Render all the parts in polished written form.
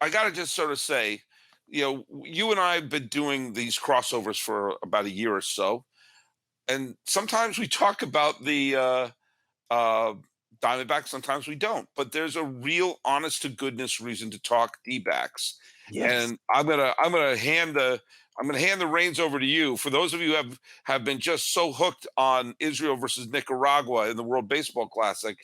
I got to just sort of say, you and I have been doing these crossovers for about a year or so, and sometimes we talk about the uh, Diamondbacks, sometimes we don't. But there's a real, honest to goodness reason to talk D-backs, Yes. and I'm gonna hand the reins over to you. For those of you who have been just so hooked on Israel versus Nicaragua in the World Baseball Classic,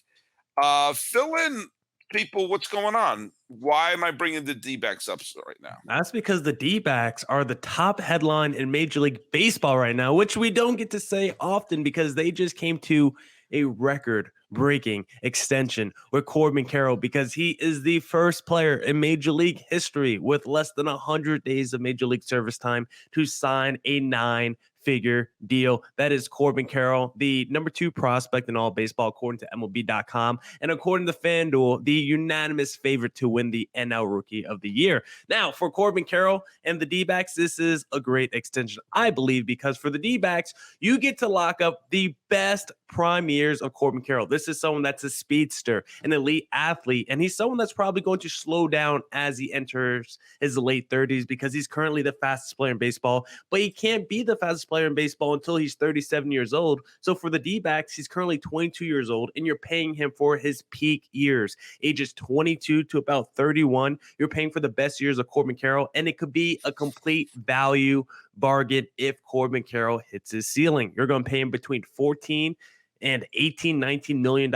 fill in people what's going on. Why am I bringing the D-backs up right now? That's because the D-backs are the top headline in Major League Baseball right now, which we don't get to say often because they just came to a record breaking extension with Corbin Carroll because he is the first player in Major League history with less than 100 days of Major League service time to sign a nine-figure deal. That is Corbin Carroll, the number 2 prospect in all baseball, according to MLB.com. And according to FanDuel, the unanimous favorite to win the NL Rookie of the Year. Now, for Corbin Carroll and the D-backs, this is a great extension, I believe, because for the D-backs, you get to lock up the best prime years of Corbin Carroll. This is someone that's a speedster, an elite athlete, and he's someone that's probably going to slow down as he enters his late 30s because he's currently the fastest player in baseball, but he can't be the fastest player in baseball until he's 37 years old. So for the D-backs, he's currently 22 years old, and you're paying him for his peak years, ages 22 to about 31. You're paying for the best years of Corbin Carroll, and it could be a complete value bargain if Corbin Carroll hits his ceiling. You're going to pay him between 14 and 18, $19 million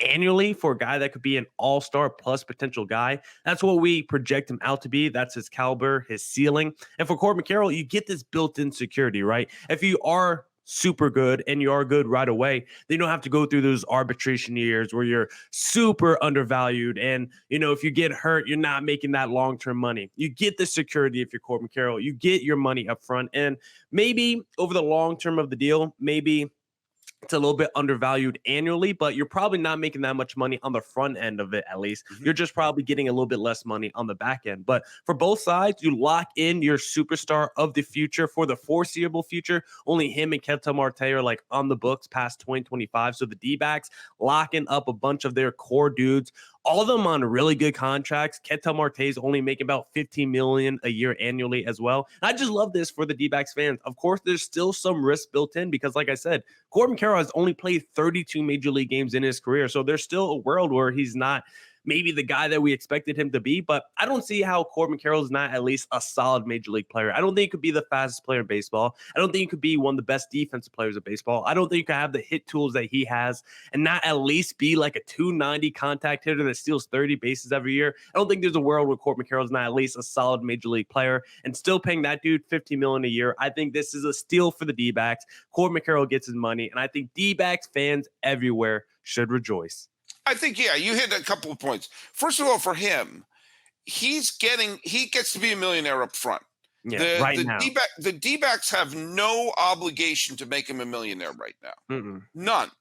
annually for a guy that could be an all-star plus potential guy. That's what we project him out to be. That's his caliber, his ceiling. And for Corbin Carroll, you get this built-in security, right? If you are super good and you are good right away, then you don't have to go through those arbitration years where you're super undervalued. And, if you get hurt, you're not making that long-term money. You get the security if you're Corbin Carroll. You get your money up front. And maybe over the long term of the deal, maybe it's a little bit undervalued annually, but you're probably not making that much money on the front end of it, at least. Mhm. You're just probably getting a little bit less money on the back end. But for both sides, you lock in your superstar of the future for the foreseeable future. Only him and Ketel Marte are like on the books past 2025. So the D backs locking up a bunch of their core dudes, all of them on really good contracts. Ketel Marte is only making about $15 million a year annually as well. And I just love this for the D-backs fans. Of course, there's still some risk built in because, like I said, Corbin Carroll has only played 32 major league games in his career. So there's still a world where he's not maybe the guy that we expected him to be, but I don't see how Corbin Carroll is not at least a solid major league player. I don't think he could be the fastest player in baseball. I don't think he could be one of the best defensive players of baseball. I don't think he could have the hit tools that he has and not at least be like a 290 contact hitter that steals 30 bases every year. I don't think there's a world where Corbin Carroll is not at least a solid major league player, and still paying that dude $50 million a year. I think this is a steal for the D-backs. Corbin Carroll gets his money, and I think D-backs fans everywhere should rejoice. I think, yeah, you hit a couple of points. First of all, for him, he gets to be a millionaire up front. Yeah, The right the now. D-backs have no obligation to make him a millionaire right now. Mm-mm. None.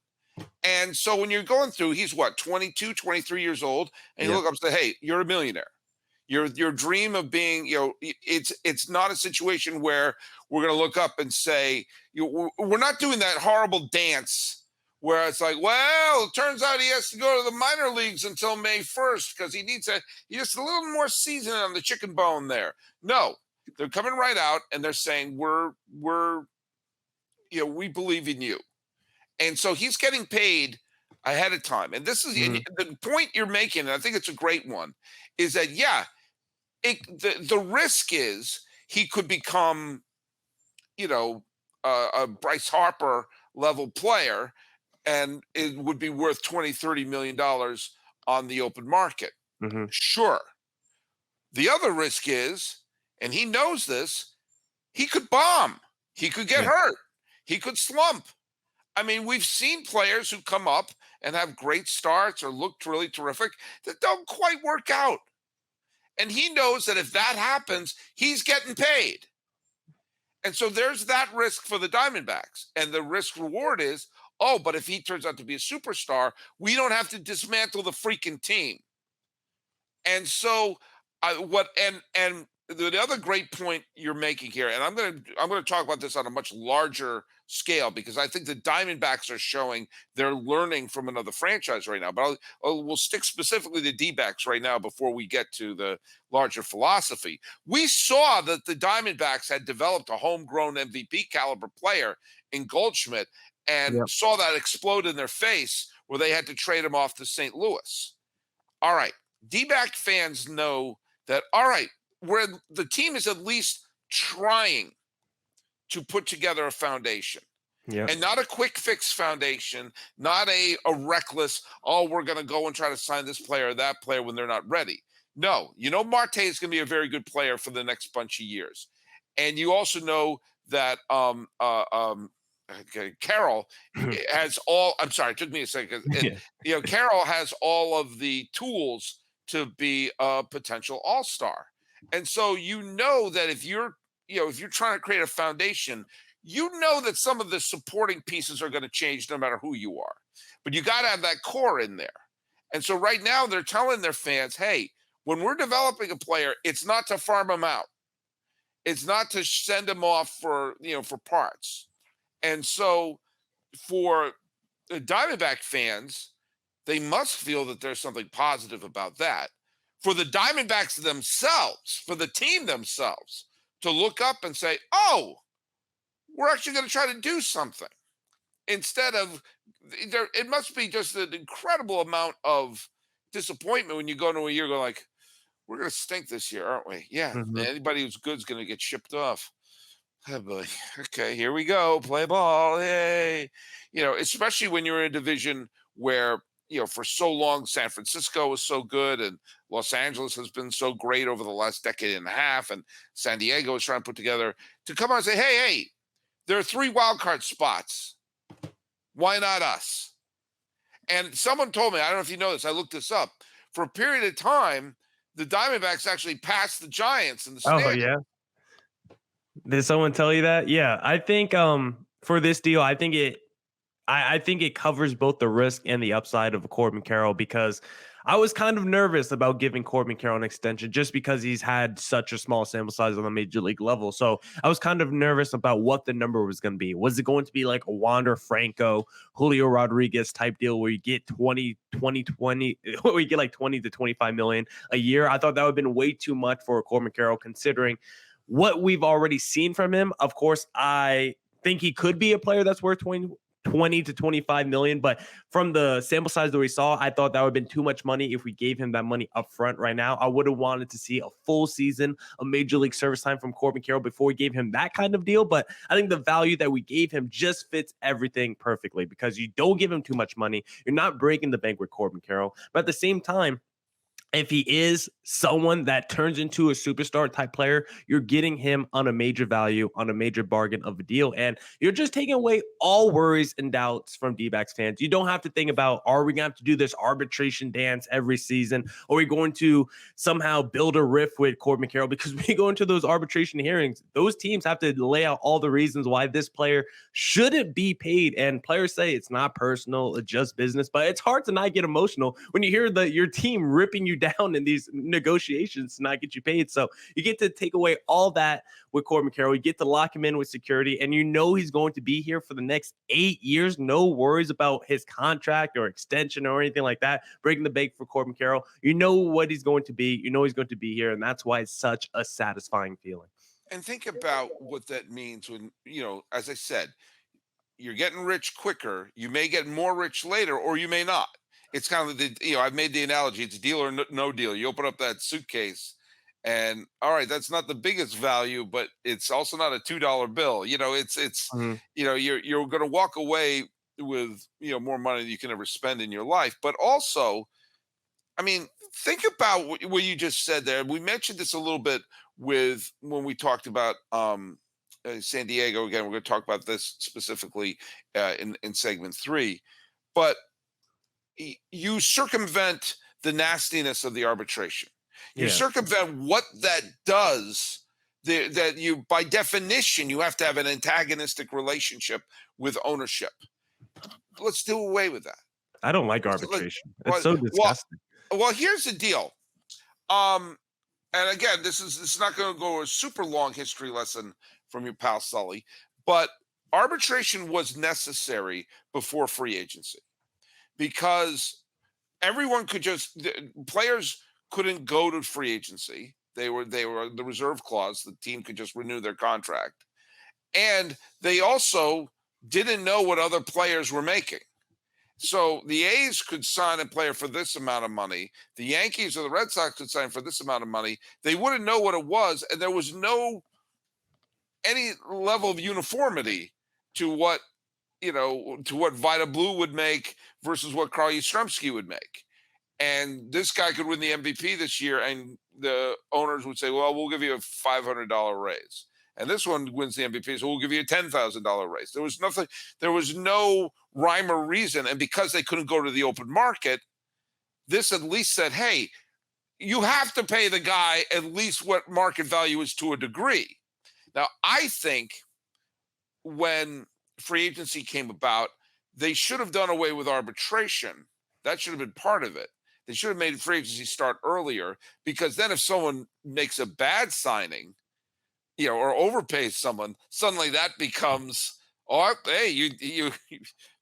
And so when you're going through, he's what, 22, 23 years old, and you Yep. look up and say, "Hey, you're a millionaire." Your dream of being, it's not a situation where we're going to look up and say, we're not doing that horrible dance where it's like, well, it turns out he has to go to the minor leagues until May 1st because he just a little more seasoning on the chicken bone there. No, they're coming right out and they're saying, we believe in you. And so he's getting paid ahead of time. And this is and Mhm. the point you're making, and I think it's a great one, is that, yeah, the risk is he could become, you know, a Bryce Harper level player, and it would be worth 20, $30 million on the open market. Mhm. Sure. The other risk is, and he knows this, he could bomb. He could get Yeah. hurt. He could slump. I mean, we've seen players who come up and have great starts or looked really terrific that don't quite work out. And he knows that if that happens, he's getting paid. And so there's that risk for the Diamondbacks. And the risk reward is, oh, but if he turns out to be a superstar, we don't have to dismantle the freaking team. And so what and the other great point you're making here, and I'm gonna talk about this on a much larger scale, because I think the Diamondbacks are showing they're learning from another franchise right now. But we'll stick specifically to D-backs right now before we get to the larger philosophy. We saw that the Diamondbacks had developed a homegrown MVP caliber player in Goldschmidt, and Yep. saw that explode in their face where they had to trade him off to St. Louis. All right. D-back fans know that, all right, where the team is at least trying to put together a foundation, Yep. and not a quick fix foundation, not a reckless, oh, we're going to go and try to sign this player or that player when they're not ready. No, Marte is going to be a very good player for the next bunch of years. And you also know that okay, Carroll has all, I'm sorry, it took me a second. Yeah. Carroll has all of the tools to be a potential all-star. And so that if you're trying to create a foundation, that some of the supporting pieces are going to change no matter who you are. But you got to have that core in there. And so right now they're telling their fans, hey, when we're developing a player, it's not to farm them out. It's not to send them off for parts. And so for the Diamondback fans, they must feel that there's something positive about that. For the Diamondbacks themselves, for the team themselves, to look up and say, oh, we're actually going to try to do something. Instead of, it must be just an incredible amount of disappointment when you go into a year, go like, we're going to stink this year, aren't we? Yeah. Mhm. Anybody who's good is going to get shipped off. Oh boy. Okay, here we go. Play ball. Yay. Especially when you're in a division where, for so long, San Francisco was so good and Los Angeles has been so great over the last decade and a half, and San Diego is trying to put together to come out and say, hey, there are 3 wild card spots. Why not us? And someone told me, I don't know if you know this, I looked this up. For a period of time, the Diamondbacks actually passed the Giants in the Oh standings. yeah. Did someone tell you that? Yeah, I think for this deal, I think it covers both the risk and the upside of Corbin Carroll, because I was kind of nervous about giving Corbin Carroll an extension just because he's had such a small sample size on the major league level. So I was kind of nervous about what the number was going to be. Was it going to be like a Wander Franco, Julio Rodriguez type deal where you get 20, where you get like 20 to 25 million a year? I thought that would have been way too much for Corbin Carroll considering what we've already seen from him. Of course, I think he could be a player that's worth 20 to 25 million. But from the sample size that we saw, I thought that would have been too much money if we gave him that money up front right now. I would have wanted to see a full season of major league service time from Corbin Carroll before we gave him that kind of deal. But I think the value that we gave him just fits everything perfectly, because you don't give him too much money. You're not breaking the bank with Corbin Carroll. But at the same time, if he is someone that turns into a superstar type player, you're getting him on a major value, on a major bargain of a deal. And you're just taking away all worries and doubts from D-backs fans. You don't have to think about, are we going to have to do this arbitration dance every season? Are we going to somehow build a riff with Corbin Carroll? Because when you go into those arbitration hearings, those teams have to lay out all the reasons why this player shouldn't be paid. And players say it's not personal, it's just business. But it's hard to not get emotional when you hear your team ripping you down in these negotiations to not get you paid. So you get to take away all that with Corbin Carroll. You get to lock him in with security, and he's going to be here for the next 8 years. No worries about his contract or extension or anything like that. Breaking the bank for Corbin Carroll. You know what he's going to be. You know he's going to be here, and that's why it's such a satisfying feeling. And think about what that means when, as I said, you're getting rich quicker. You may get more rich later, or you may not. It's kind of I've made the analogy. It's deal or no deal. You open up that suitcase, and all right, that's not the biggest value, but it's also not a $2 bill. It's Mhm. You're going to walk away with more money than you can ever spend in your life. But also, I mean, think about what you just said there. We mentioned this a little bit with when we talked about San Diego. Again, we're going to talk about this specifically in segment 3. But you circumvent the nastiness of the arbitration. You Yeah. circumvent what that does. That you, by definition, you have to have an antagonistic relationship with ownership. Let's do away with that. I don't like Let's- let- arbitration. It's well, so well, disgusting. well, here's the deal. And again, this is not going to go a super long history lesson from your pal Sully, but arbitration was necessary before free agency because everyone could just players couldn't go to free agency. They were the reserve clause. The team could just renew their contract, and they also didn't know what other players were making. So the A's could sign a player for this amount of money. The Yankees or the Red Sox could sign for this amount of money. They wouldn't know what it was, and there was no any level of uniformity to what to what Vida Blue would make versus what Carl Yastrzemski would make. And this guy could win the MVP this year, and the owners would say, "Well, we'll give you a $500 raise." And this one wins the MVP, so we'll give you a $10,000 raise. There was nothing. There was no rhyme or reason, and because they couldn't go to the open market, this at least said, "Hey, you have to pay the guy at least what market value is to a degree." Now, I think when free agency came about, they should have done away with arbitration. That should have been part of it. They should have made free agency start earlier, because then if someone makes a bad signing, or overpays someone, suddenly that becomes, oh, hey, you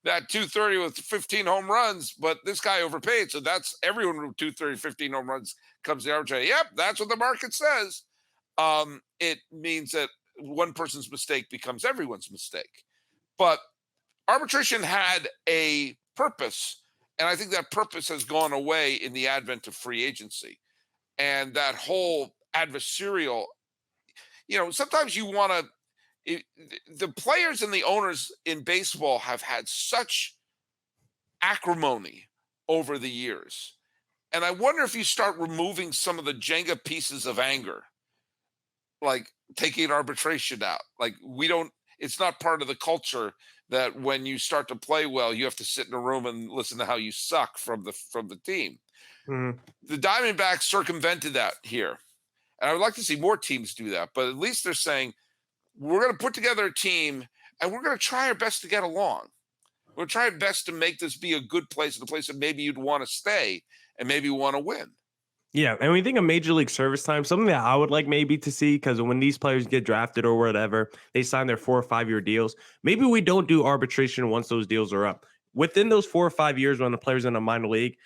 that 230 with 15 home runs, but this guy overpaid, so that's everyone with 230, 15 home runs comes to the arbitrator. Yep, that's what the market says. It means that one person's mistake becomes everyone's mistake. But arbitration had a purpose, and I think that purpose has gone away in the advent of free agency. And that whole adversarial, sometimes you want to, the players and the owners in baseball have had such acrimony over the years. And I wonder if you start removing some of the Jenga pieces of anger, like taking arbitration out. Like, it's not part of the culture that when you start to play well, you have to sit in a room and listen to how you suck from the team. Mhm. The Diamondbacks circumvented that here. And I would like to see more teams do that. But at least they're saying, we're going to put together a team and we're going to try our best to get along. We'll try our best to make this be a good place, a place that maybe you'd want to stay and maybe want to win. Yeah, and when you think of Major League service time, something that I would like maybe to see, because when these players get drafted or whatever, they sign their 4 or 5 year deals. Maybe we don't do arbitration once those deals are up. Within those 4 or 5 years, when the player's in a minor league,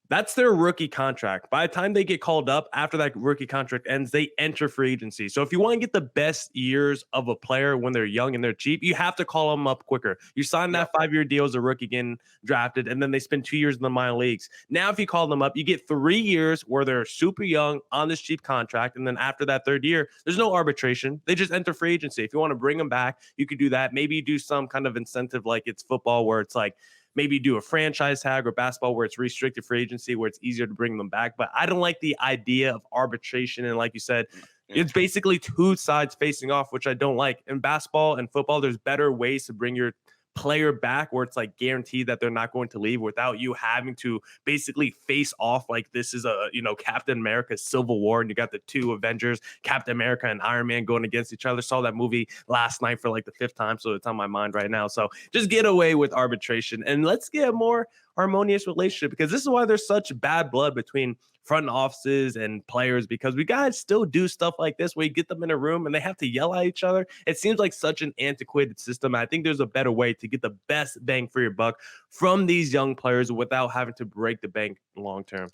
that's their rookie contract. By the time they get called up, after that rookie contract ends, they enter free agency. So if you want to get the best years of a player when they're young and they're cheap, you have to call them up quicker. You sign that 5-year deal as a rookie getting drafted, and then they spend 2 years in the minor leagues. Now, if you call them up, you get 3 years where they're super young on this cheap contract. And then after that 3rd year, there's no arbitration. They just enter free agency. If you want to bring them back, you could do that. Maybe you do some kind of incentive like it's football, where it's like, maybe do a franchise tag, or basketball where it's restricted free agency, where it's easier to bring them back. But I don't like the idea of arbitration. And like you said, it's basically 2 sides facing off, which I don't like. In basketball and football, there's better ways to bring your player back, where it's like guaranteed that they're not going to leave without you having to basically face off like this is a Captain America's Civil War, and you got the 2 Avengers, Captain America and Iron Man, going against each other. Saw that movie last night for like the 5th time, so it's on my mind right now. So just get away with arbitration and let's get a more harmonious relationship, because this is why there's such bad blood between front offices and players, because we guys still do stuff like this where you get them in a room and they have to yell at each other. It seems like such an antiquated system. I think there's a better way to get the best bang for your buck from these young players without having to break the bank long term.